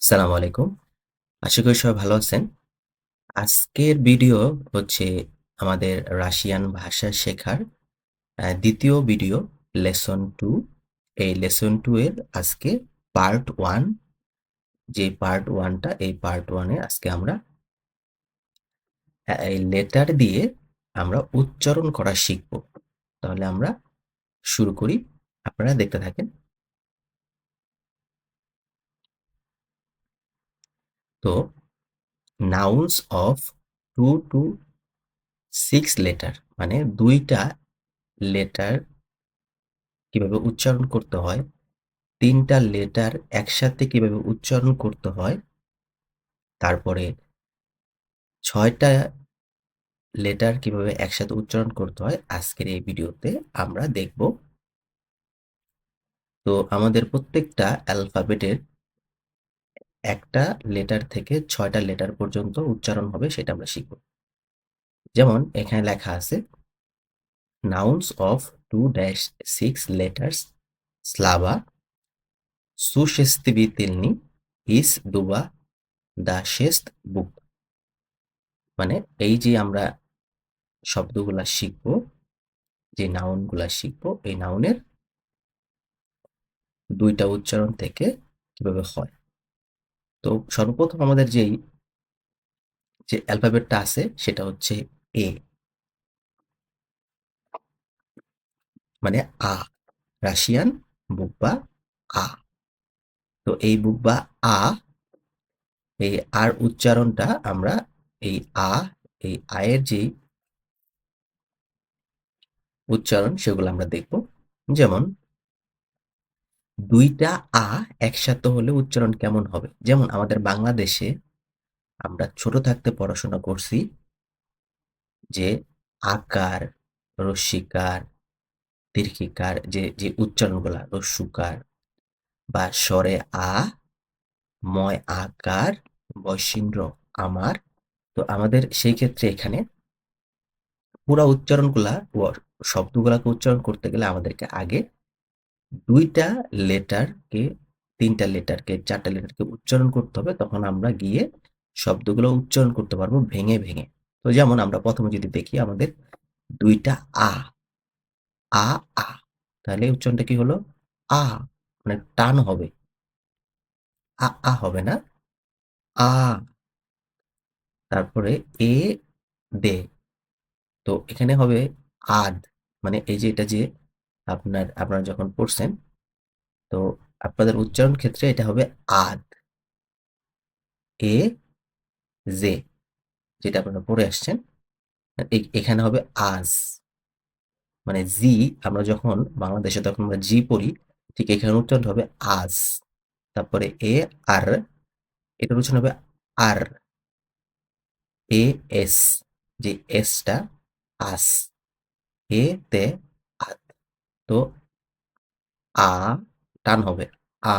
আসসালামু আলাইকুম। আশা করি সবাই ভালো আছেন। আজকের ভিডিও হচ্ছে আমাদের রাশিয়ান ভাষা শেখার ২য় ভিডিও লেসন 2। এই লেসন 2 এর আজকে পার্ট 1, যে পার্ট 1 টা এই পার্ট 1 এ আজকে আমরা এই লেটার দিয়ে আমরা উচ্চারণ করা শিখব। তাহলে আমরা শুরু করি। আপনারা দেখতে থাকেন। তো নাউন্স অফ 2 to 6 লেটার মানে ২ টা লেটার কিভাবে উচ্চারণ করতে হয়, ৩ টা লেটার একসাথে কিভাবে উচ্চারণ করতে হয়, তারপরে ৬ টা লেটার কিভাবে একসাথে উচ্চারণ করতে হয়, আজকের এই ভিডিওতে আমরা দেখব। তো আমাদের প্রত্যেকটা অ্যালফাবেটের একটা লেটার থেকে ৬ টা লেটার পর্যন্ত উচ্চারণ হবে, সেটা আমরা শিখব। যেমন এখানে লেখা আছে নাউন্স অফ 2-6 লেটার্স স্লাভা সুশেস্তিবিতিলনি ইস দুবা দা শেস্ত বুক। মানে এই যে আমরা শব্দগুলা শিখব, যে নাউনগুলা শিখব, এই নাউনের ২ টা উচ্চারণ থেকে কিভাবে হয়। তো সর্বপ্রথম আমাদের যে অ্যালফাবেটটা আছে সেটা হচ্ছে এ, মানে আ, রাশিয়ান বুকবা আ। তো এই বুকবা আ, এই আর উচ্চারণটা আমরা এই আ, এই আয়ের যেই উচ্চারণ সেগুলো আমরা দেখব। যেমন ২ টা আ একসাথে হলে উচ্চারণ কেমন হবে? যেমন আমাদের বাংলাদেশে আমরা ছোট থাকতে পড়াশোনা করছি যে আকার, রস্বীকার, দীর্ঘিকার যে উচ্চারণগুলা রস্যুকার বা স্বরে আ, ময় আকার, বয়সীন্দ্র আমার। তো আমাদের সেই ক্ষেত্রে এখানে পুরা উচ্চারণগুলা শব্দগুলাকে উচ্চারণ করতে গেলে আমাদেরকে আগে ২ টা লেটারকে, ৩ টা লেটারকে, ৪ টা লেটারকে উচ্চারণ করতে হবে। তখন আমরা গিয়ে শব্দগুলো উচ্চারণ করতে পারবো ভেঙে, ভেঙে। তো যেমন আমরা ১ম এ যদি দেখি আমাদের ২ টা আ, আ, আ। তাহলে উচ্চারণটা কি হলো? আ, মানে টান হবে। হবে না। আ, তারপরে এ, দে। তো এখানে হবে আদ। মানে এই যে এটা যে আপনারা যখন পড়ছেন, তো আপনাদের উচ্চারণ ক্ষেত্রে এটা হবে আদ। এ, জে, যেটা আপনারা পড়ে আসছেন। এখানে হবে আজ। মানে জি, আমরা যখন বাংলাদেশে তখন আমরা জি পড়ি, ঠিক এখানে উচ্চারণ হবে আজ। তারপরে এ, আর, এটার উচ্চারণ হবে আর। এ, এস, যে এসটা আস। এ, তে, আত। তো আ টান হবে। আ,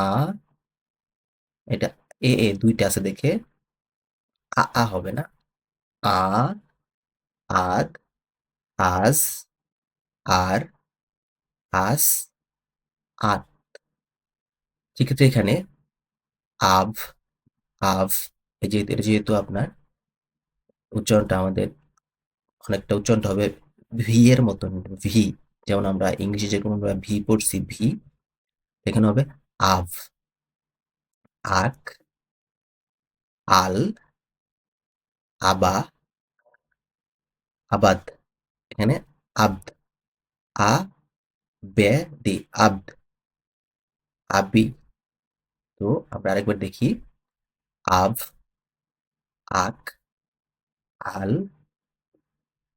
এটা এ ২ টা আছে দেখে হবে না। আ, আদ, আজ, আর, আস, আত। সেক্ষেত্রে এখানে আভ, আভ, এই যে এটা যেহেতু আপনার উচ্চারণটা আমাদের অনেকটা উচ্চারণটা হবে ভি এর মতন, ভি। যেমন আমরা ইংলিশে যেরকম আমরা ভি পড়ছি ভি, এখানে হবে আভ, আক, আল, আবা, আবাদ। এখানে আব্দ, আ, বে, দি, আব্দ, আবি। তো আমরা আরেকবার দেখি আভ, আক, আল,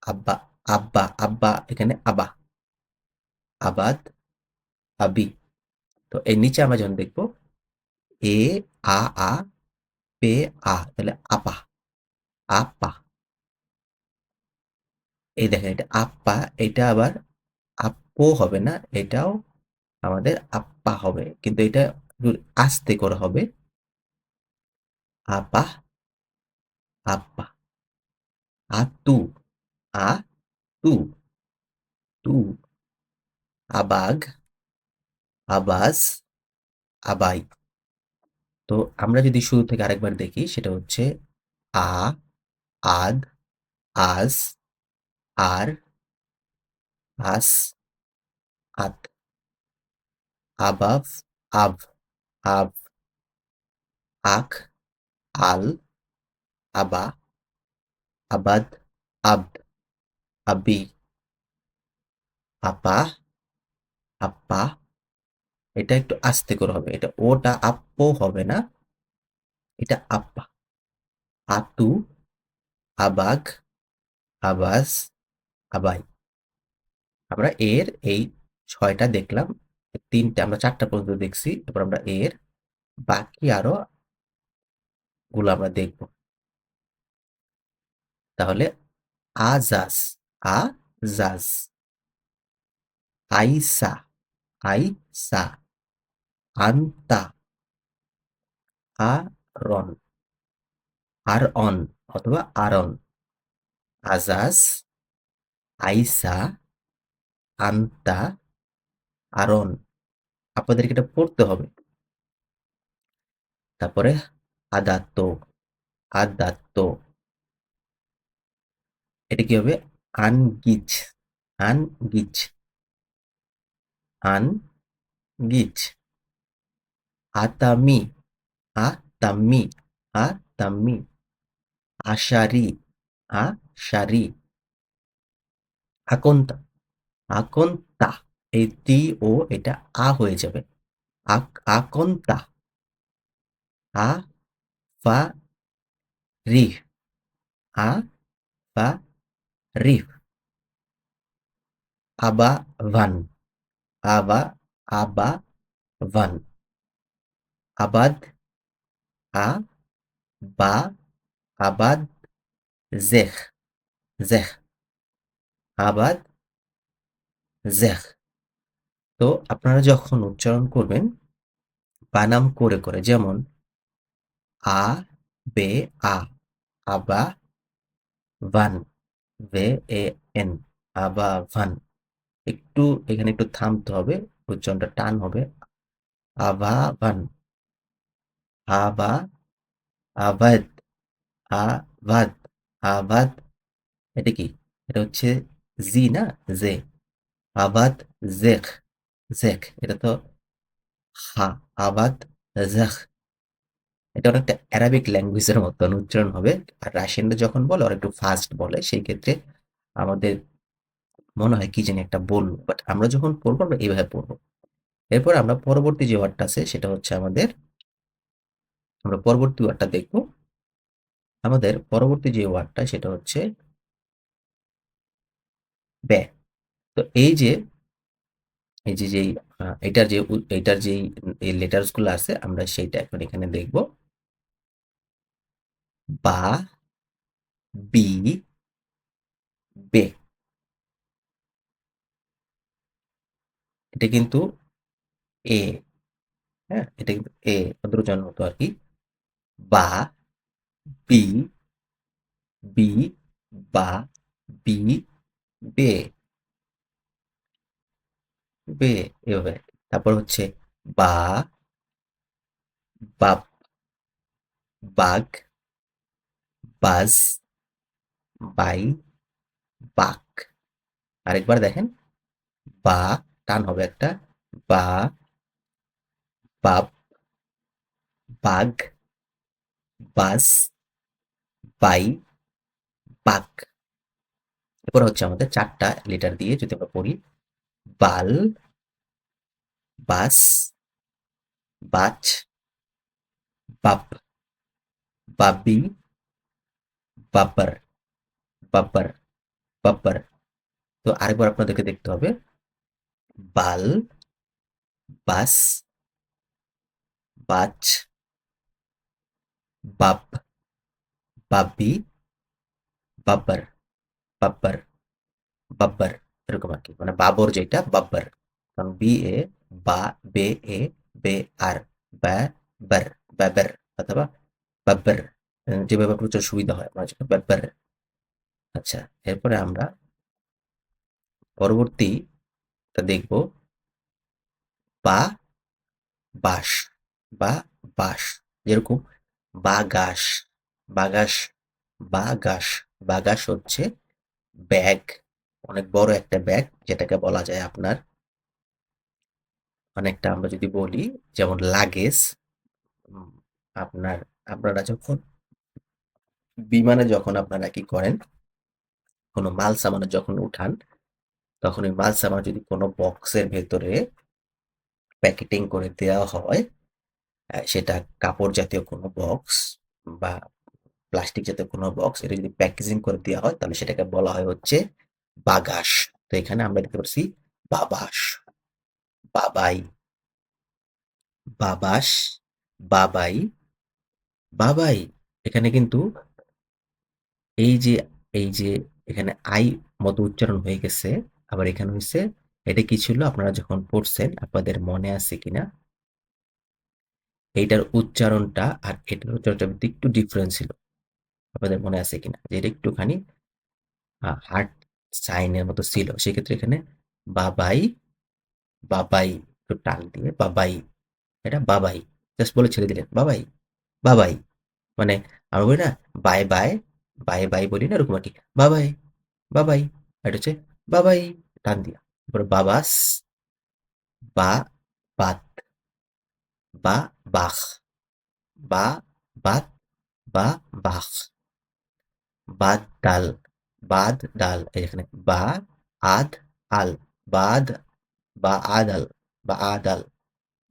আব্বা, আব্বা, আব্বা, এখানে আবা, আবাদ, আবি। তো এর নিচে আমরা যখন দেখবো এ, আ, পে, তাহলে আপা, আপা। এই দেখেন এটা আপ্পা, এটা আবার আপো হবে না, এটাও আমাদের আপ্পা হবে, কিন্তু এটা একটু আস্তে করে হবে। আপা, আপ্পা, আতু, আ, তু, টু, আবাগ, আবাজ, আবাই। তো আমরা যদি শুরু থেকে আরেকবার দেখি সেটা হচ্ছে আ, আগ, আজ, আর, আস, আত, আবাব, আব, আব, আখ, আল, আবা, আবাদ, আব্দ, আবি, আপা, আপ্পা। এটা একটু আস্তে করে হবে, এটা ওটা আপ্পো হবে না, এটা আপ্পা। আতু, আবাগ, আবাস, আবাই। আমরা এর এই ৬টা দেখলাম, ৩টে আমরা ৪টা পর্যন্ত দেখছি। এরপর আমরা এর বাকি আরো গুলো আমরা দেখব। তাহলে আজাস, আজাজ, আইসা, আইসা, আন্তা, আরন, আরঅন অথবা আরন, আজাজ, আইসা, আন্তা, আরন। আপনাদেরকে এটা পড়তে হবে। তারপরে আদাত্ত, আদাত্ত। এটা কি হবে? আনগিচ, আনগিচ, আনগিচ। আতামি, আতামি, আতামি। আশারি, আশারি। আকন্তা, আকন্তা। এই তি ও এটা আ হয়ে যাবে। আকন্তা। আ ফা রি, আ ফা রি। আবা ভান, আবা, আবা ভান। আবাদ, আ বা, আবাদ, জেখ, জেখ, আবাদ, জেখ। তো আপনারা যখন উচ্চারণ করবেন বানাম করে করে, যেমন আ বে আ, আবা ভান, ভে এ এন, আবা ভান। একটু এখানে একটু থামতে হবে, উচ্চারণটা টান হবে। আবা ভান, আবা, আবাদ, আবাদ, আবাদ। এটা কি? এটা হচ্ছে জি না, জে। আবাদ, জেখ, জেখ। এটা তো হা, আবাদ, জেখ। এটা অনেকটা অ্যারাবিক ল্যাঙ্গুয়েজের মতন উচ্চারণ হবে। আর রাশিয়ানরা যখন বলে ওরা একটু ফাস্ট বলে, সেই ক্ষেত্রে আমাদের মনে হয় কি জানি একটা বলল, বাট আমরা যখন পড়বো আমরা এইভাবে পড়বো। এরপর আমরা পরবর্তী যে ওয়ার্ডটা আছে সেটা হচ্ছে আমাদের, আমরা পরবর্তী ওয়ার্ডটা দেখবো। আমাদের পরবর্তী যে ওয়ার্ডটা সেটা হচ্ছে ব্যয়। তো এই যে এই যে যেই এটার যে এটার যেই এই লেটার্স গুলো আছে আমরা সেইটা এখন এখানে দেখব। বা, বি, বে। এটা কিন্তু এ, হ্যাঁ এটা কিন্তু এ দ্রুতজন মতো আর কি। বা, বি, বি, বা, বি, বে, বে। এভাবে। তারপর হচ্ছে বা, বাপ, বাঘ, বাজ, বাই, বাক। আরেকবার দেখেন। বা, টান হবে একটা। বা, বাপ, বাঘ, বাজ, বাই, বাক। এরপর হচ্ছে আমাদের ৪টা লেটার দিয়ে যদি আমরা পড়ি, বাল, বাস, বাচ, বাপ, বাবি, বাব্বার, বাব্বার, বাব্বার। তো আরেকবার আপনাদেরকে দেখতে হবে। বাল, বাস, বাচ, বাপ, বাব্বি, বাব্বার, বাব্বার, বাব্বার। এরকম আর কি, মানে বাবর যেটা বাব্বার। কারণ বি এ, বা, বে এ, বে আর, ব্যা, বার, ব্যাবার অথবা বাব্বার। যেভাবে প্রচুর সুবিধা হয় আমার জন্য ব্যাব্বার। আচ্ছা, এরপরে আমরা পরবর্তীটা দেখব। বা, বাঁশ বা বাঁশ। যেরকম বাগাস, বাগাস, বাগাস, বাগাস হচ্ছে ব্যাগ, অনেক বড় একটা ব্যাগ, যেটাকে বলা যায় আপনার অনেকটা, আমরা যদি বলি যেমন লাগেজ। উম, আপনার আপনারা যখন বিমানে যখন আপনারা কি করেন, কোনো মাল সামানে যখন উঠান, তখন ওই মাল সামান যদি কোনো বক্সের ভেতরে প্যাকেটিং করে দেওয়া হয়, সেটা কাপড় জাতীয় কোনো বক্স বা প্লাস্টিক জাতীয় কোনো বক্স, এটা যদি প্যাকেজিং করে দেওয়া হয় তাহলে সেটাকে বলা হয় হচ্ছে বাগাস। তো এখানে আমরা দেখতে পাচ্ছি বাবাস, বাবাই, বাবাস, বাবাই, বাবাই। এখানে কিন্তু এই যে এই যে এখানে আই মতো উচ্চারণ হয়ে গেছে। আবার এখানে হচ্ছে, এটা কি ছিল আপনারা যখন পড়ছেন আপনাদের মনে আছে কিনা, এইটার উচ্চারণটা আর এটার উচ্চারণটা একটু ডিফারেন্স ছিল, আপনাদের মনে আছে কিনা, যে এটা একটুখানি হার্ট সাইনের মতো ছিল। সেক্ষেত্রে এখানে বাবাই, বাবাই একটু টান দিয়ে বাবাই, এটা বাবাই, জাস্ট বলে ছেড়ে দিলেন বাবাই, বাবাই। মানে আমরা বলি না বাই বাই, বাই বাই বলি না এরকম আর কি, বাবাই, বাবাই। এটা হচ্ছে বাবাই, টান দিয়া। তারপরে বাবাস, বা বাত, বা বাখ, বা বাত, বা বাখ, বাদ ডাল, বাদ ডাল, এই যেখানে বা আদ আল, বাদ, বা আদাল, বা আদাল,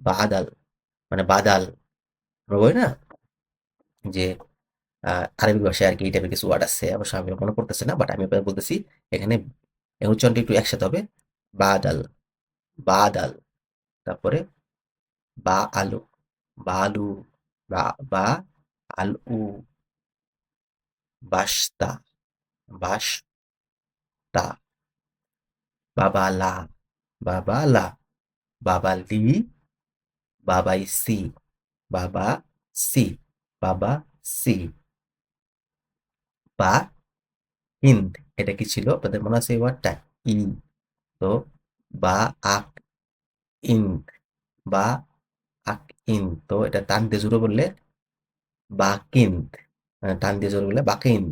বা আদাল, মানে বাদাল। আমরা বলি না যে আরবি ভাষায় আর কি এই টাইপের কিছু ওয়ার্ড আছে, অবশ্য আমি মনে পড়তেছে না, বাট আমি আপনাকে বলতেছি এখানে এই উচ্চারণটা একটু একসাথে হবে, বাদাল, বাদাল। তারপরে বা আলু, বালু, বা বা আলু, বাস্তা, বাসতা, বাবালা, বাবালা, বাবালি, বাবাইসি, বাবা সি, বাবা সি, বা ইন্দ। এটা কি ছিল আপনাদের মনে আছে এই ওয়ার্ডটা? ই। তো বা আক ইন্দ, বা আক ইন্দ, তো এটা টান দিয়ে জোরে বললে বাকিন্দ, টান দিয়ে জোরে বললে বাকিন্দ,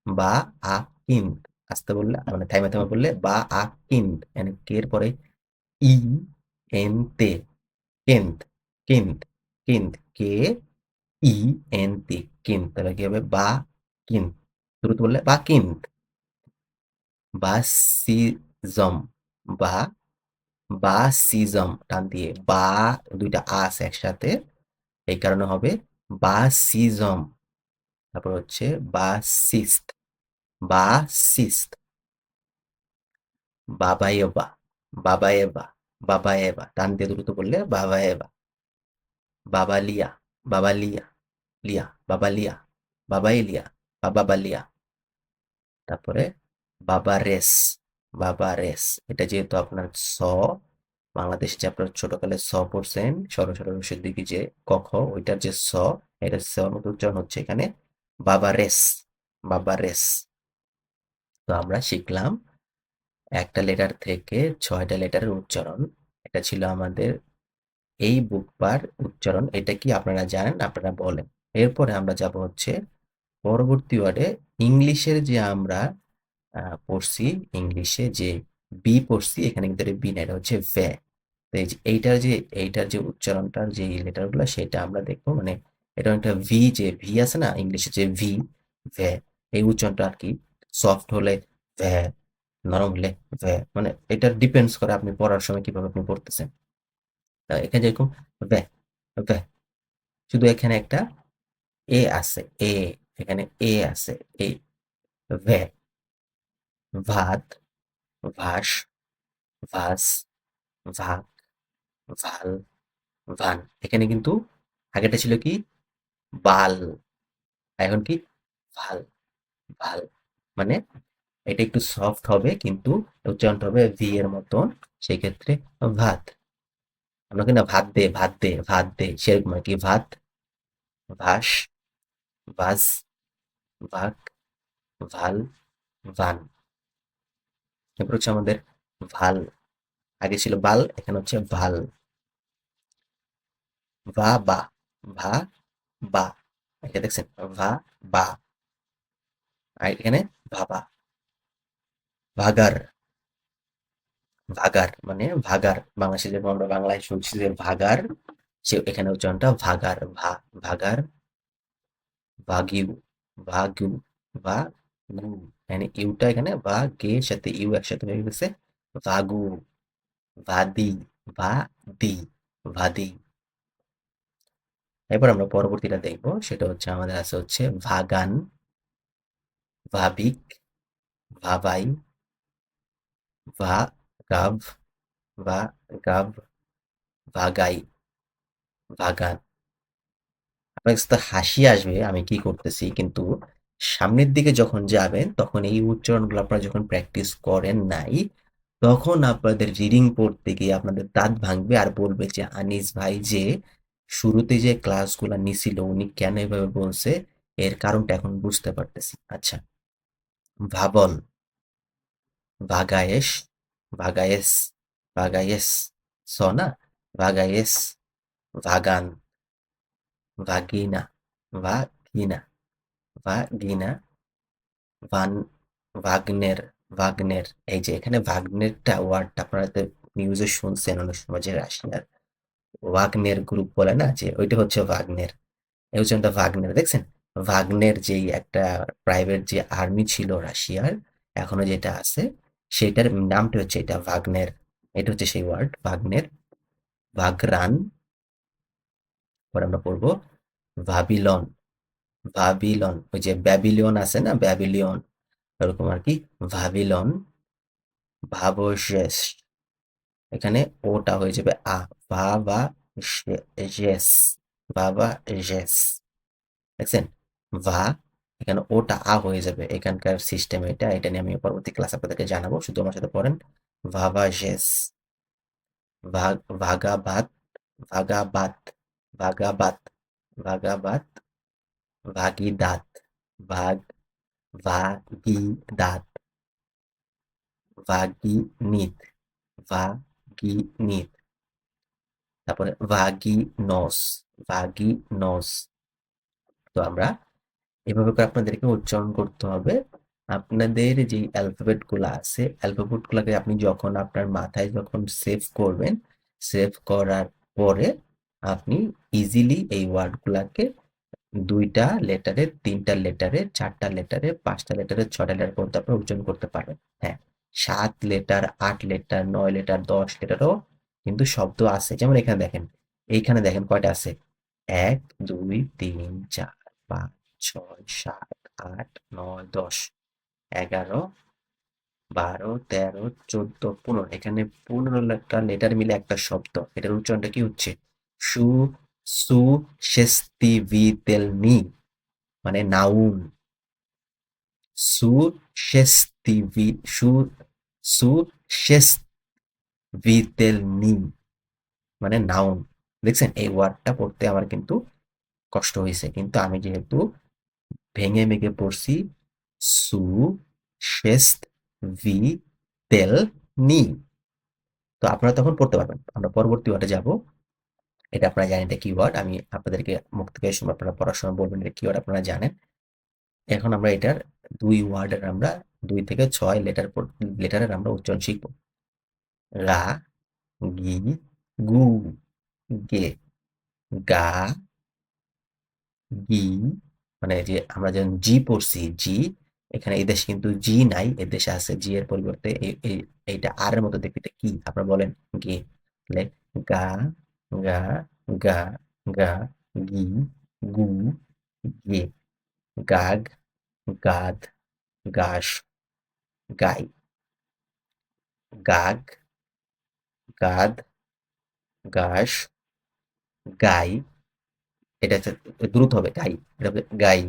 বা আকিন্দ, আস্তে বললে মানে থাইমা থাইমা বললে বা আকিন্দ, মানে কে এর পরে ই এন তে, কেন্দ, কিন্দ, কিন্দ, কে ই এন তে, কিন্দ। তাহলে কি হবে বা কিন্দ, দ্রুত বললে বা কিন্দ, বাসিজম, বা বাসিজম, টান দিয়ে বা, দুইটা আ আছে একসাথে, এই কারণে হবে বাসিজম। তারপর হচ্ছে বাসিস্ট, বাসিস্ট, বাবায়েবা, বাবায়েবা, বাবায়েবা, টান দিয়ে দ্রুত বললে বাবায়েবা, বাবালিয়া, বাবালিয়া, লিয়া, বাবালিয়া, বাবাইলিয়া, বাবাবালিয়া। তারপরে বাবারেস, বাবারেস। এটা যেহেতু আপনার বাংলাদেশে যে আপনার ছোটকালে পড়ছেন, সরস্বর দিকে যে ক খ, ওইটার যে এটা মতো উচ্চারণ হচ্ছে এখানে বাবারেস, বাবারেস। তো আমরা শিখলাম একটা লেটার থেকে 6টা লেটারের উচ্চারণ। এটা ছিল আমাদের এই বুকবার উচ্চারণ। এটা কি আপনারা জানেন? আপনারা বলেন। এরপরে আমরা যাব হচ্ছে পরবর্তী ওয়ার্ডে, ইংলিশের যে আমরা পড়ছি, ইংলিশে যে বি পড়ছি, এখানে কিন্তু এটা বি না, এটা হচ্ছে ভ্যা। তো এই যে এইটার যে উচ্চারণটার যে লেটারগুলো সেটা আমরা দেখবো, মানে এটা একটা ভি, যে ভি আছে না ইংলিশে, যে ভি, ভ্যা, এই উচ্চারণটা আর কি সফট হলে ভ্যা, নরম হলে ভ্যা, মানে এটা ডিপেন্ডস করে আপনি পড়ার সময় কিভাবে আপনি পড়তেছেন। তা এখানে যেরকম ভ্যা, ভ্যা, শুধু এখানে একটা এ আছে, এ, এখানে এ আছে, এ, ভ্যা, ভাত, ভাস, ভাস, ভাগ, ভাল, ভান। এখানে কিন্তু আগেরটা ছিল কি বাল, এখন কি ভাল, ভাল। মানে এটা একটু সফট হবে কিন্তু উচ্চারণটা হবে ভি এর মতন। সেক্ষেত্রে ভাত, আমরা কিন্তু ভাত দে, ভাত দে, ভাত দে, সেরকম আর কি, ভাত, ভাস, ভাস, ভাগ, ভাল, ভান। এরপর হচ্ছে আমাদের ভাল, আগে ছিল বাল, এখানে হচ্ছে ভাল, ভা বা, ভা বা, এটা দেখছেন ভা বা, আর এখানে ভাবা, ভাগার, ভাগার মানে ভাগার, বাংলাদেশে যেরকম আমরা বাংলায় শুনছি যে ভাগার, সে এখানে উচ্চারণটা ভাগার, ভাগার, ভাগিউ, ভাগু, ভা গু, মানে ইউটা এখানে বা গে সাথে ইউ একসাথে হয়ে গেছে, ভাগু, ভাদি, ভাদি, ভাদি। এরপর আমরা পরবর্তীটা দেখবো, সেটা হচ্ছে আমাদের আছে হচ্ছে ভাগান, ভাবিক, ভাবাই, ভা গাভ, ভা গাভ, ভাগাই, ভাগান। আপনার কাছে তো হাসি আসবে আমি কি করতেছি, কিন্তু সামনের দিকে যখন যাবেন তখন এই উচ্চারণগুলো আপনারা যখন প্র্যাকটিস করেন নাই, তখন আপনাদের রিডিং পড়তে গিয়ে আপনাদের দাঁত ভাঙবে আর বলবে যে আনিস ভাই যে শুরুতে যে ক্লাসগুলো নিছিল উনি কেন এভাবে বলছে, এর কারণটা এখন বুঝতে পারতেছি। আচ্ছা, ভাবল, ভাগায়েশ, ভাগায়েস, ভাগায়েস, স না, ভাগায়েস, ভাগান, ভাগিনা, ভাগিনা, ভাগিনা, ভান, ভাগ্নের, ভাগ্নের। এই যে এখানে ভাগ্নেরটা ওয়ার্ডটা আপনারা তো নিউজে শুনছেন অনেক সময় যে রাশিয়ার ওয়াগনের গ্রুপ বলে না, যে ওইটা হচ্ছে ভাগ্নের। এই উচ্চারণটা ভাগ্নের দেখছেন, ভাগ্নের যেই একটা প্রাইভেট যে আর্মি ছিল রাশিয়ার, এখনো যেটা আছে, সেটার নামটা হচ্ছে এটা ভাগ্নের। এটা হচ্ছে সেই ওয়ার্ড ভাগ্নের, ভাগরান। পরে আমরা পড়বো ভাবিলন, ভাবিলন, ওই যে ব্যাবিলিয়ন আছে না, ব্যাবিলিয়ন, এরকম আর কি, ভাবিলন, ভাবশেষ, এখানে ওটা হয়ে যাবে আ, ভা বা জেস, ভা বা জেস, দেখছেন, ভা, এখানে ওটা আ হয়ে যাবে, এখানকার সিস্টেম এটা, এটা নিয়ে আমি পরবর্তী ক্লাস আপনাদেরকে জানাবো, শুধু আমার সাথে পড়েন। ভাবা জেস, ভাগাবাত, ভাগাবাত, ভাগাবাত, ভাগাবাত, ভাগিদাত, ভাগ, ভাগিদাত, ভাগিনিত, ভাগিনিত, তারপরে ভাগিনস, ভাগিনস। তো আমরা এভাবে করে আপনাদেরকে উচ্চারণ করতে হবে। আপনাদের যেই অ্যালফাবেট গুলা আছে, অ্যালফাবেট গুলাকে আপনি যখন আপনার মাথায় যখন সেভ করবেন, সেভ করার পরে আপনি ইজিলি এই ওয়ার্ড গুলাকে ২টা লেটারে, ৩টা লেটারে, ৪টা লেটারে, ৫টা লেটারে, ৬টা লেটার পর্যন্ত আপনি উচ্চারণ করতে পারবেন। হ্যাঁ, ৭ লেটার, ৮ লেটার, ৯ লেটার, ১০ লেটারও কিন্তু শব্দ আছে। যেমন এখানে দেখেন, এইখানে দেখেন কয়টা আছে? ১, ২, ৩, ৪, ৫, ৬, ৭, ৮, ৯, ১০, ১১, ১২, ১৩, ১৪, ১৫। এখানে ১৫টা লেটার মিলে একটা শব্দ। এটার উচ্চারণটা কি হচ্ছে? সু, সু, শেস্তি, ভি, তেল, নি, মানে নাউন। সু, শেস্তি, ভি, সু, সু, শেস, ভি, তেল, নি, মানে নাউন। দেখছেন এই ওয়ার্ডটা পড়তে আমার কিন্তু কষ্ট হয়েছে, কিন্তু আমি যেহেতু ভেঙে মেগে পড়ছি, সু, শেস্ত, ভি, তেল, নি, তো আপনারা তখন পড়তে পারবেন। আমরা পরবর্তী ওয়ার্ডে যাব। এটা আপনারা জানেন এটা কি ওয়ার্ড, আমি আপনাদেরকে মুখ থেকে শুনে আপনারা পড়ার সময় বলবেন এটা কি ওয়ার্ড আপনারা জানেন। এখন আমরা এটার ২ ওয়ার্ডের আমরা ২ থেকে ৬ লেটারের আমরা উচ্চারণ শিখব। রা, গি, গু, গে, গা, গি, মানে যে আমরা যেমন জি পড়ছি জি, এখানে এদেশে কিন্তু জি নাই, এদেশে আছে জি এর পরিবর্তে এইটা আর এর মতো দেখতে এটা কি আপনারা বলেন, গে, তাহলে গা, গা, গা, গা, গি, গু, গে, গাগ, গাদ, গাস, গাই, গাগ, গাদ, গাস, গাই, এটা হচ্ছে দ্রুত হবে গাই, এটা হবে গাই,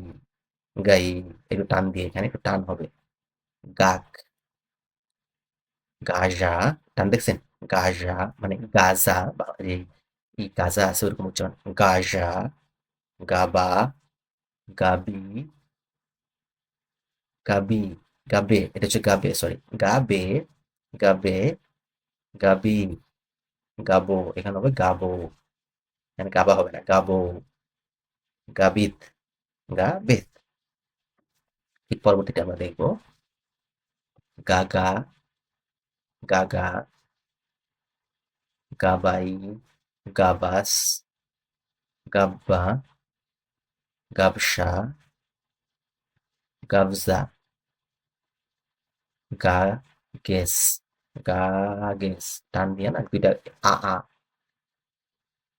গাই, একটু টান দিয়ে এখানে একটু টান হবে, গাক, গাজা, টান দেখছেন, গাজা মানে গাজা, বা এই গাজা আছে ওরকম উচ্চারণ, গাজা, গাবা, গাবি, গাবি, গাবে, এটা হচ্ছে গাবে, সরি, গাবে, গাবে, গাবি, গাবো, এখানে হবে গাবো, এখানে গাবা হবে না, গাবো, গাবিত, গাবেত। ঠিক পরবর্তীটা আমরা দেখবো গাগা, গাগা, গাবাই, গাবাস, গাব্বা, গাবসা, গাবজা, গা গেস, গা গেস। টান দিয়ে না দুইটা আ আ,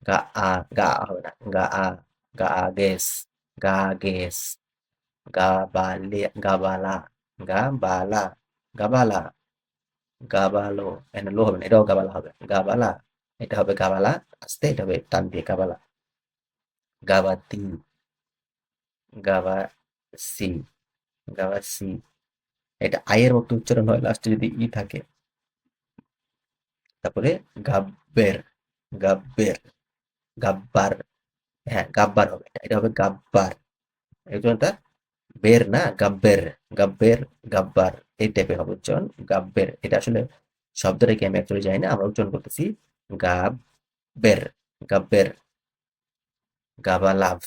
গা আ, গা আ হবে না, গা আ, গা আ গেস, গা গেস, গাবালে, গাবালা, গাবালা, গাবালা, গাবালো। এখানে লো হবে না, এটাও গাবালা হবে, গাবালা। এটা হবে গাবালা আস্তে, এটা হবে টান দিয়ে গাবালা। গাবাতি, গাবাসি, গাবাসি। এটা আয়ের মতো উচ্চারণ হয় লাস্টে যদি ই থাকে। তারপরে গাব্বের, গাব্বের, গাব্বার। হ্যাঁ, গাব্বার হবে, এটা হবে গাব্বার। এই জন্য বের না, গাব্বের, গাব্বের, গাব্বার। এই টাইপের হবে উচ্চারণ, গাব্বের। এটা আসলে শব্দটা কি আমি অ্যাকচুয়ালি জানি না, আমরা উচ্চারণ করতেছি গাব্বের, গাব্বের। গাবালাভ,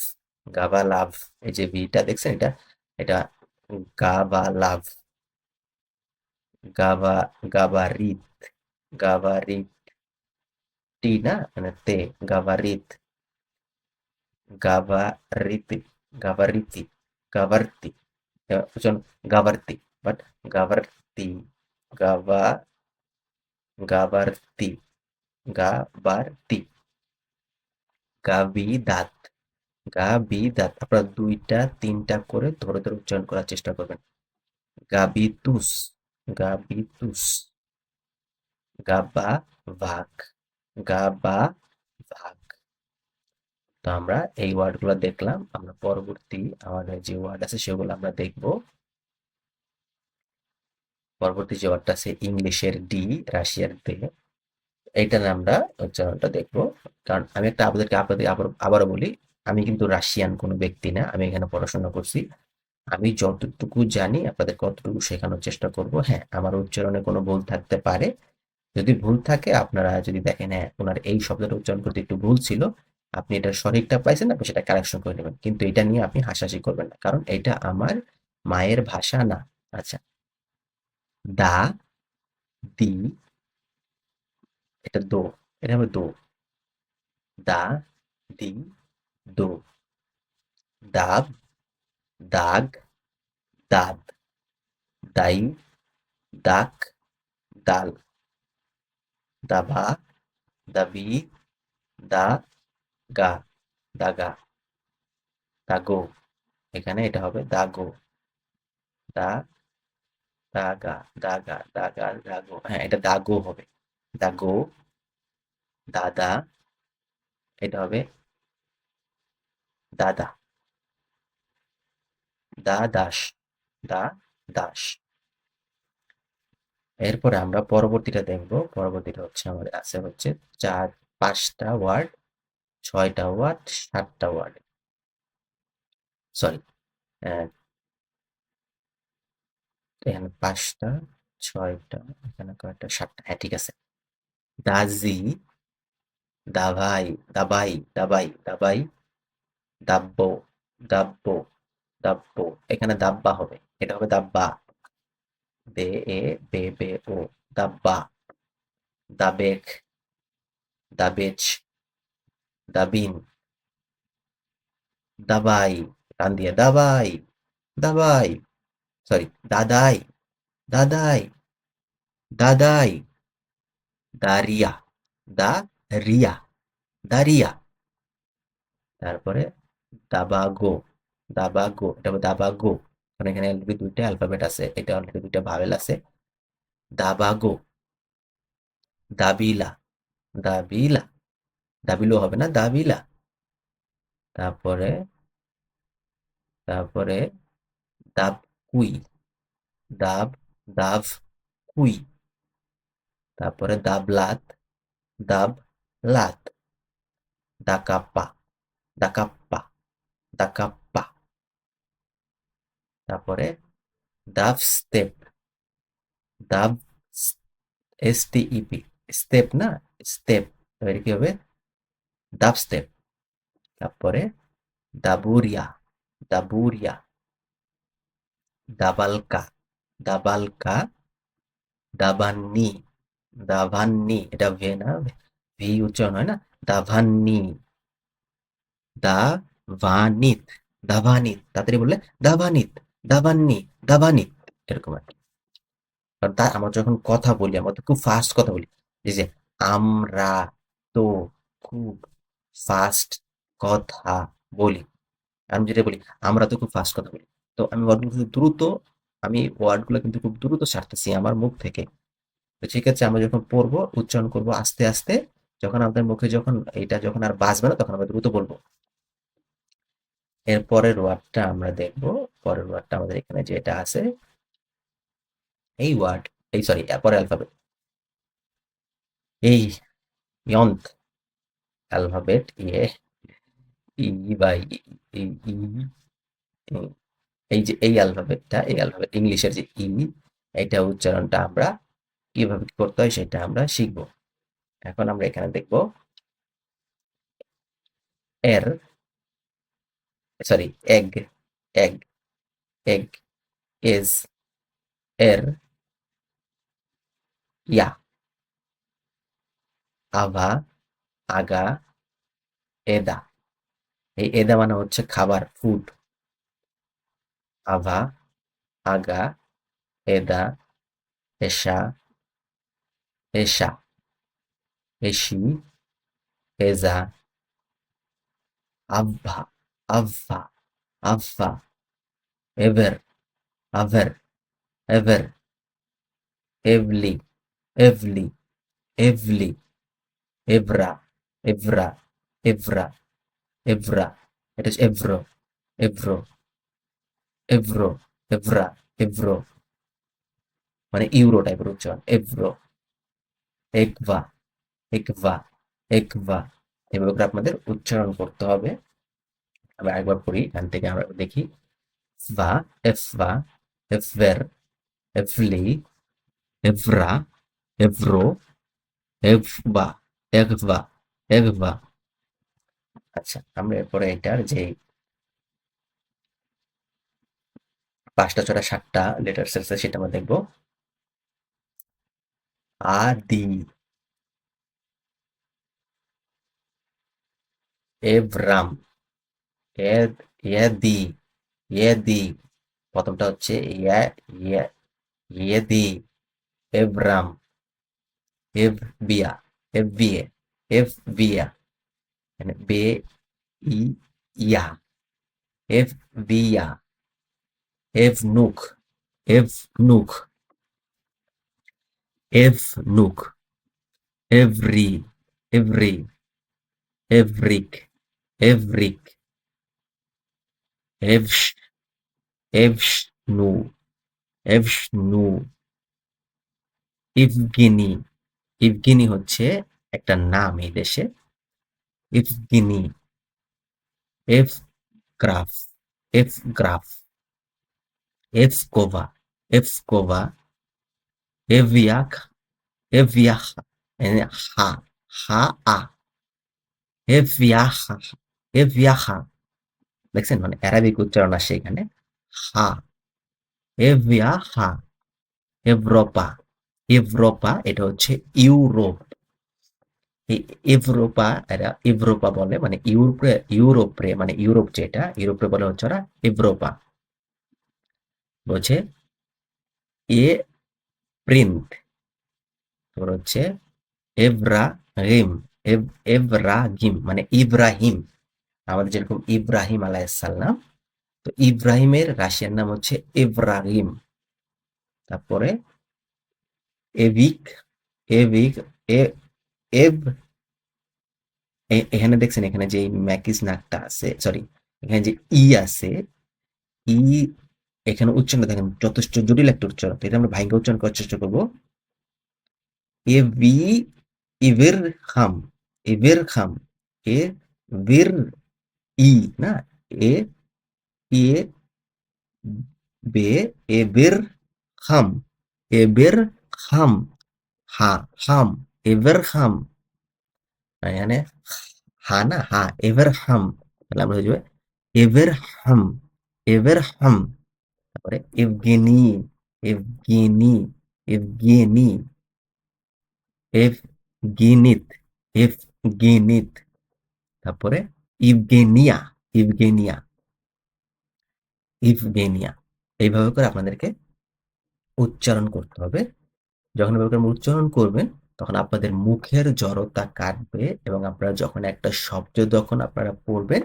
গাবালাভ। এই যে ভিটা দেখছেন, এটা এটা গাবালাভ। গাবা, গাবারিত, গাবারিত। টি না মানে তে, গাবারিত, গাবারিতি, গাবারিতি, গাবার্তি। উচ্চারণ গাবার্তি, বাট গাবার্তি, গাবা, গাবার্তি, গাবার্তি। গাবিদাত, গাবিদাত। আপনারা ২টা ৩টা করে ধরে ধরে উচ্চারণ করার চেষ্টা করবেন। গাবিতুস, গাবিতুস। গাবা ভাগ, গাবা ভাগ। তো আমরা এই ওয়ার্ডগুলো দেখলাম। আমরা পরবর্তী আমাদের যে ওয়ার্ড আছে সেগুলো আমরা দেখব। পরবর্তী যে ওয়ার্ডটা আছে ইংলিশের ডি, রাশিয়ার দে। এইটা নিয়ে আমরা উচ্চারণটা দেখবো। কারণ আমি একটা আপনাদের আবারও বলি, আমি কিন্তু রাশিয়ান কোনো ব্যক্তি না, আমি এখানে পড়াশোনা করছি। আমি যতটুকু জানি আপনাদেরকে অতটুকু শেখানোর চেষ্টা করব। হ্যাঁ, আমার উচ্চারণে কোনো ভুল থাকতে পারে। যদি ভুল থাকে আপনারা যদি দেখেন হ্যাঁ ওনার এই শব্দটা উচ্চারণ করতে একটু ভুল ছিল, আপনি এটা সঠিকটা পাইছেন, আপনি সেটা কারেকশন করে নেবেন, কিন্তু এটা নিয়ে আপনি হাসাহাসি করবেন না, কারণ এটা আমার মায়ের ভাষা না। আচ্ছা, দা, দি, এটা দো, এটা হবে দো। দা, দি, দো। দাব, দাগ, দাদ, দাই, দাক, দাল। দাবা, দাবি, দা, গা, দাগা, দাগো। এখানে এটা হবে দাগো, দা, দাগা, দাগা, দাগা, দাগো। হ্যাঁ, এটা দাগো হবে, দাগো, দাদা। এটা হবে দাদা, দা দাস, দা দাস। এরপরে আমরা পরবর্তীটা দেখব। পরবর্তীটা হচ্ছে আমাদের আছে হচ্ছে ৫টা ওয়ার্ড, ৬টা ওয়ার্ড, ৭টা ওয়ার্ড। সরি, এখানে ৫টা, ৬টা, এখানে কয়টা, ৭টা। হ্যাঁ, ঠিক আছে। দাজি, দাভাই, দাবাই, দাবাই, দাবাই, দাব্য, দাব্য, দাব্য। এখানে দাব্বা হবে, এটা হবে দাব্বা। দে এ বে বে ও, দাব্বা। দাবেক, দাবেচ, দাবিন, দাবাই। টান দিয়ে দাবাই, দাবাই। সরি, দাদাই, দাদাই, দাদাই। দারিয়া, দা রিয়া, দারিয়া। তারপরে দাবাগো, দাবাগো। এটা হবে দাবাগো। কারণ এখানে অলরেডি ২টা অ্যালফাবেট আছে, এটা অলরেডি ২টা ভাওয়েল আছে। দাবাগো, দাবিলা, দাবিলা। দাবিলো হবে না, দাবিলা। তারপরে তারপরে দাবকুই, দাব, দাভ, কুই। তারপরে দাবলাত, দাবলাত। দাকাপ্পা, দাকাপ্পা, দাকাপ্পা। তারপরে দাব স্টেপ, দাব, S T E P, step না, স্টেপ। এবার কি হবে, ডাব স্টেপ। তারপরে দাবুরিয়া, দাবুরিয়া, দাবালকা, দাবালকা, দাবান্নি, দাভান্নি, এটা ভে না, ভি উচ্চারণ হয় না, দাভান্নি, দাভানিত, দাভানিত, তাড়াতাড়ি বললে দাভানিত, দাভান্নি, দাভানিত, এরকম আর কি। কারণ আমরা যখন কথা বলি আমরা তো খুব ফাস্ট কথা বলি, এই যে আমরা তো খুব ফাস্ট কথা বলি। আমি যেটা বলি, আমরা তো খুব ফাস্ট কথা বলি। তো আমি ওয়ার্ডগুলো কিন্তু দ্রুত, আমি ওয়ার্ডগুলো কিন্তু খুব দ্রুত ছাড়তেছি আমার মুখ থেকে। তো সেক্ষেত্রে আমরা যখন পড়বো, উচ্চারণ করবো আস্তে আস্তে, যখন আমাদের মুখে যখন এটা যখন আর বাজবে না তখন আমরা দ্রুত বলবো। এর পরের ওয়ার্ডটা আমরা দেখবো। পরের ওয়ার্ডটা আমাদের এখানে যেটা আছে, এই ওয়ার্ড, এই সরি, পরের অ্যালফাবেট, এই ইয়ন্ত অ্যালফাবেট, ইয়ে, ই বা ই, এই যে এই অ্যালফাবেটটা, এই অ্যালফাবেট ইংলিশের যে এটা উচ্চারণটা আমরা কিভাবে কি করতে হয় সেটা আমরা শিখব। এখন আমরা এখানে দেখব এর, সরি, এগ, এগ, এগ, এজ, এর, ইয়া, আভা, আগা, এদা। এই এদা মানে হচ্ছে খাবার, ফুড। আভা, আগা, এদা, এসা, এসা, এসি, এজা, আভা, আভা, আভা, এভার, আভার, এভার, এভলি, এভলি, এভলি, এভরা, এভরা, এভরা, এভরা, এটা হচ্ছে এভ্রো, এভ্রো, এভ্রো, এভরা, এভ্রো, মানে ইউরো টাইপের উচ্চারণ, এভ্রো, একভা, একভা, একভা, এভাবে করে আপনাদের উচ্চারণ করতে হবে। আমি আরেকবার পড়ি, এখান থেকে আমরা দেখি, va, এফভা, এফভের, এভলি, এভরা, এভরো, এভবা, এগভা, এগভা। আচ্ছা, আমরা এরপরে এটার যে ৫টা ৬টা ৭টা লেটার্স আছে সেটা আমরা দেখব। আদি, এভরাম, এদ, ইয়েদি, ইয়েদি, প্রথমটা হচ্ছে ইয়া, ইয়া, ইয়েদি, এভরাম, এভবিয়া, এভবিয়ে, এভবিয়া, মানে বে, ই, ইয়া, এভবিয়া, এভনুক, এভনুক, এভনুক, এভরি, এভরি, এভরিক, এভরিক, এভস, এভসনু, এভসনু, ইভগিনি, ইভগিনি হচ্ছে একটা নাম এই দেশে, ইভগিনি, এভগ্রাফ, এভগ্রাফ, এভস্কোভা, এভস্কোভা, এভিয়াক, এভিয়াহা, মানে হা, হা আ, এভিয়াহা, এভিয়াহা, দেখছেন মানে অ্যারাবিক উচ্চারণ আসে এখানে, হা, এভিয়াহা, এভরোপা, ইভরোপা এটা হচ্ছে ইউরোপ। এই ইভরোপা, এরা ইভরোপা বলে, মানে ইউরোপে, ইউরোপে মানে ইউরোপ যেটা, ইউরোপে বলে হচ্ছে ওরা ইভরোপা। বলছে এ প্রিন্ট, তোর হচ্ছে এভরাহিম, এভরাগিম মানে ইব্রাহিম, আমাদের যেরকম ইব্রাহিম আলাইসাল্লাম, তো ইব্রাহিমের রাশিয়ার নাম হচ্ছে ইব্রাহিম। তারপরে এভিক, এভিক, এ, এভ, এখানে দেখছেন এখানে যে ম্যাকিস নাকটা আছে, সরি, এখানে যে ই আছে, ই, এখানে উচ্চারণ দেখেন যথেষ্ট জটিল একটা উচ্চারণ, তো এটা আমরা ভাইঙ্গা উচ্চারণ করার চেষ্টা করবো। এ বি, ইভির খাম, ইভির খাম, এ ভির, ই না, এ, এ বে, এ বের খাম, এ বের খাম, হা, হাম, এভার খাম, এখানে হা না, হা, এভার হাম, তাহলে আমরা হয়ে যাবে এভেরহাম, এভেরহাম। তারপরে এভগেনি, এভগেনি, এভগেনি, এভগেনিত, এভগেনিত। তারপরে ইভগেনিয়া, ইভগেনিয়া, ইভগেনিয়া। এইভাবে করে আপনাদেরকে উচ্চারণ করতে হবে। যখন এভাবে করে উচ্চারণ করবেন, তখন আপনাদের মুখের জড়তা কাটবে এবং আপনারা যখন একটা শব্দ যখন আপনারা পড়বেন,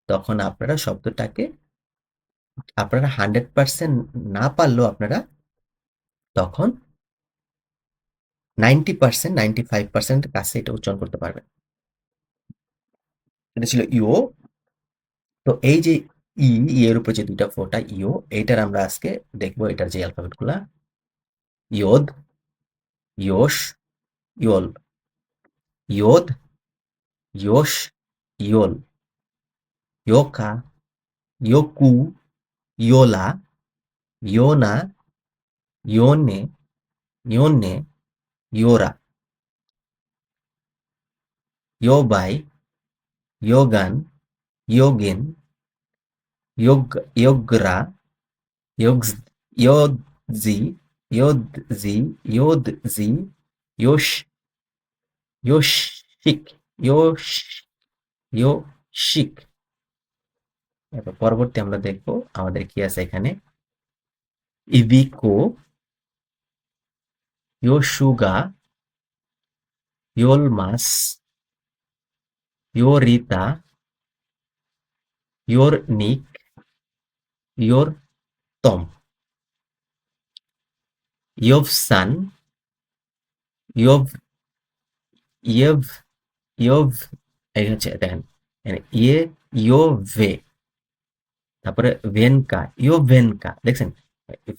তখন আপনারা শব্দটাকে আপনারা 100% না পারলেও আপনারা তখন 90%, 95% কাছে এটা উচ্চারণ করতে পারবেন। এটা ছিল ইও। তো এই যে এর উপরে যে দুইটা ফোঁটা ইও, এইটার আমরা আজকে দেখবো এটার যে অ্যালফাবেট গুলা। ইয়োদ, ইয়োশ, ইয়োল, ইয়োদ, ইয়োশ, ইয়োল, ইয়োকা, ইয়োকু, ইয়োলা, ইয়োনা, ইয়োনে, ইয়োনে, ইয়োরা, ইয়োবাই, ইয়োগান, ইয়োগেন, ইয়োগরা, ইয়োগজ, ইয়োদজি, ইয়োদজি, ইয়োদজি, ইয়োশ, ইয়োশিক, ইয়োশ, ইয়োশিক। এরপর পরবর্তী আমরা দেখব আমাদের কি আছে এখানে। ইভিকো, ইয়োশুগা, ইয়োলমাস, ইয়োরিতা, ইয়োরনিক, ইয়োরতম, ইয়োভসান, ইয়োভ, ইয়েভ, ইয়োভ। এই হচ্ছে দেখেন এখানে ইয়োভে। তারপরে ভেনকা, ইয়োভেনকা, দেখছেন?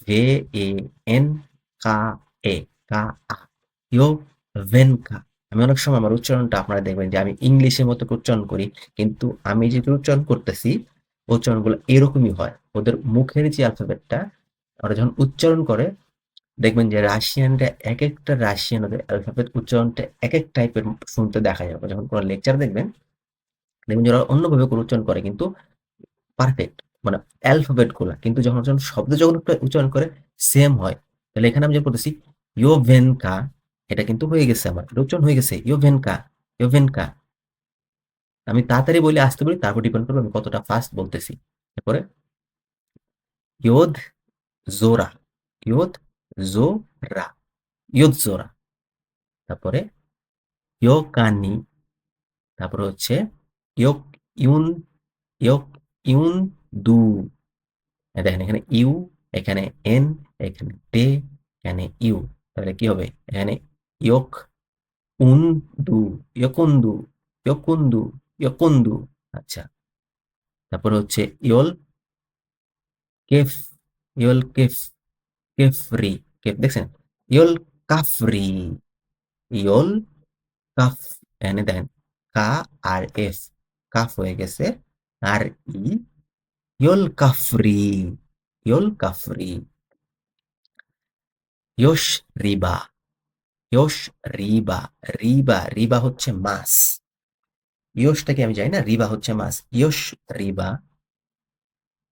ভে এ এন কা এ, কা আ, ইয়োভেনকা। আমি অনেক সময় আমার উচ্চারণটা আপনারা দেখবেন যে আমি ইংলিশের মতো করে উচ্চারণ করি, কিন্তু আমি যেটা উচ্চারণ করতেছি উচ্চারণগুলো এরকমই হয়। ওদের মুখের যে অ্যালফাবেটটা ওরা যখন উচ্চারণ করে, দেখবেন যে রাশিয়ানরা একেকটা রাশিয়ান ওদের অ্যালফাবেট উচ্চারণটা একেক টাইপের শুনতে দেখা যাবে। যখন কোনো লেকচার দেখবেন, দেখবেন যে ওরা অন্যভাবে করে উচ্চারণ করে কিন্তু পারফেক্ট, মানে অ্যালফাবেট গুলা। কিন্তু যখন শব্দ যখন একটা উচ্চারণ করে সেম হয়। তাহলে এখানে আমি যে বলতেছি ইয়োভেনকা, এটা কিন্তু হয়ে গেছে আমার। এটা উচ্চারণ হয়ে গেছে ইয়োভেনকা, ইয়োভেনকা। আমি তাড়াতাড়ি বলি আসতে বলি তারপর ডিপেন্ড করবে আমি কতটা ফাস্ট বলতেছি। তারপরে ইয়োদ জোরা, ইয়োদ জোরা, ইয়োদ জোরা। তারপরে ইয়োকানি, তারপরে হচ্ছে ইয়োক ইউন, ইয়োক ইউন দু। দেখেন এখানে ইউ, এখানে এন, এখানে টে, এখানে ইউ। তাহলে কি হবে? এখানে ইয়োক উন দু, ইয়কুন্দু, ইয়কুন্দু, ইয়কুন্দু। আচ্ছা, তারপরে হচ্ছে ইয়ল কেফ, ইয়ল কেফ, কেফরি, কেফ দেখছেন? ইয়ল কাফরি, ইয়ল কাফ। এখানে দেখেন কা আর এফ, কাফ হয়ে গেছে আর ই, ইয়ল কাফরি, ইয়ল কাফরি। ইয়োশ রিবা, ইয়োশ রিবা, রিবা, রিবা হচ্ছে মাছ। ইয়োশটাকে আমি জানি না, রিবা হচ্ছে মাছ। ইয়োশ রিবা,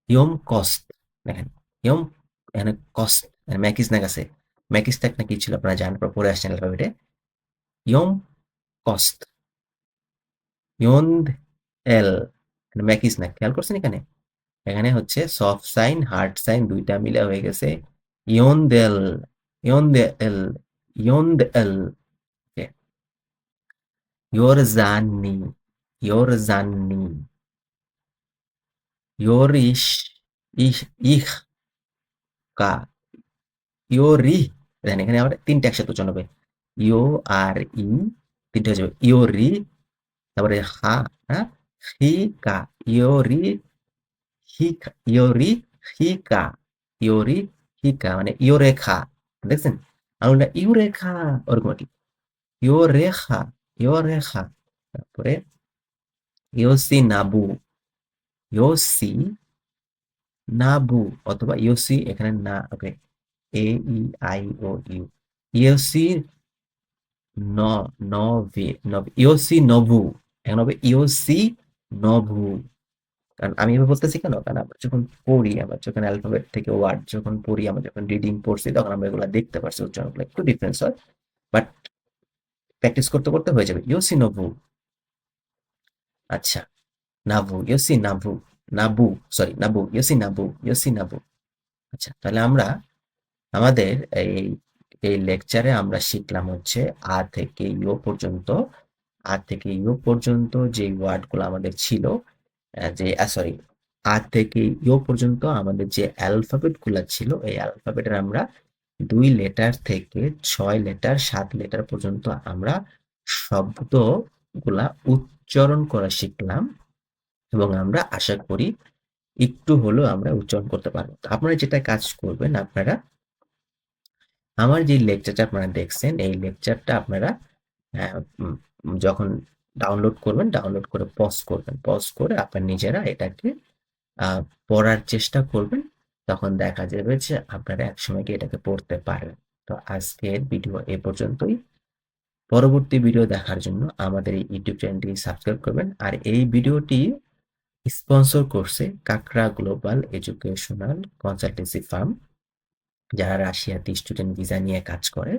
ইয়ম কস্ত। দেখেন ইয়ম, এখানে কস্ত, ম্যাকিস না গেছে। ম্যাকিসটা একটা কি ছিল আপনারা জানেন, পরে আসছেন অ্যালফাবেটে। ইয়ম কস্ত, ইয়ন্দ এল, ম্যাকিস না, খেয়াল করছেন এখানে? এখানে হচ্ছে সফট সাইন হার্ড সাইন দুইটা মিলে হয়ে গেছে ইয়ন্দেল, ইয়ন্দেল, ইয়ন্দেল। ইয়োরজানি, ইয়োরজানি, ইয়োরিশ, ইশ, ইহ, কা, ইয়োরি। দেখেন এখানে আবার তিনটা একসাথে উচ্চারণ হবে। ইও আর ই, তিনটা হয়ে যাবে ইয়োরি। তারপরে হা, হ্যাঁ, হি কা, ইয়োরি, হি, ইয়োরি, হি কা, ইয়োরি, হি কা, মানে ইয়োরেখা। দেখছেন? আমরা ইউরেখা ওরকম আর কি। ইয়োরেখা, ইয়োরেখা। তারপরে ইয়োসি নাবু, ইয়োসি নাবু অথবা ইওসি, এখানে না, okay. A E I O U, ইওসি ন, নভে, নভে, ইওসি নভু। এখন হবে ইওসি নভু। কারণ আমি এভাবে বলতেছি কেন? কারণ আমরা যখন পড়ি, আমরা যখন অ্যালফাবেট থেকে ওয়ার্ড যখন পড়ি, আমরা যখন রিডিং পড়ছি তখন আমরা এগুলা দেখতে পারছি উচ্চারণগুলো একটু ডিফারেন্স হয়। বাট প্র্যাকটিস করতে, করতে হয়ে যাবে। ইয়োশিনোবু। আচ্ছা, নাবু, ইয়োশিনাবু, নাবু, সরি নাবু, ইয়োশিনাবু, ইয়োশিনাবু। আচ্ছা, তাহলে আমরা আমাদের এই এই লেকচারে আমরা শিখলাম হচ্ছে আ থেকে ইয় পর্যন্ত, আ থেকে ইয় পর্যন্ত যে ওয়ার্ডগুলো আমাদের ছিল, যে সরি, আ থেকে ইয় পর্যন্ত আমাদের যে অ্যালফাবেট গুলা ছিল, এই অ্যালফাবেটের আমরা 2 লেটার থেকে 6 লেটার 7 লেটার পর্যন্ত আমরা শব্দগুলা উচ্চারণ করা শিখলাম এবং আমরা আশা করি একটু হলেও আমরা উচ্চারণ করতে পারবো। তো আপনারা যেটা কাজ করবেন, আপনারা আমার যে লেকচারটা আপনারা দেখছেন, এই লেকচারটা আপনারা আহ, উম, যখন ডাউনলোড করবেন, ডাউনলোড করে পজ করবেন, পজ করে আপনার নিজেরা এটাকে আহ, পড়ার চেষ্টা করবেন। তখন দেখা যাবে যে আপনারা একসময় গিয়ে এটাকে পড়তে পারবেন। তো আজকের ভিডিও এ পর্যন্তই। পরবর্তী ভিডিও দেখার জন্য আমাদের এই ইউটিউব চ্যানেলটি সাবস্ক্রাইব করবেন। আর এই ভিডিওটি স্পন্সর করছে কাকরা গ্লোবাল এডুকেশনাল কনসালটেন্সি ফার্ম, যারা রাশিয়াতে স্টুডেন্ট ভিসা নিয়ে কাজ করে।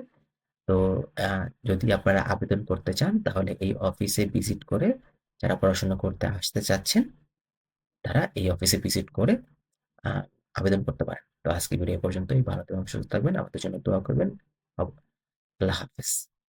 তো যদি আপনারা আবেদন করতে চান তাহলে এই অফিসে ভিজিট করে, যারা পড়াশোনা করতে আসতে চাচ্ছেন তারা এই অফিসে ভিজিট করে আহ, আবেদন করতে পারেন। তো আজকে ভিডিও এ পর্যন্তই। ভালো থাকবেন, সুস্থ থাকবেন, আমাদের জন্য দোয়া করবেন। আল্লাহ হাফেজ।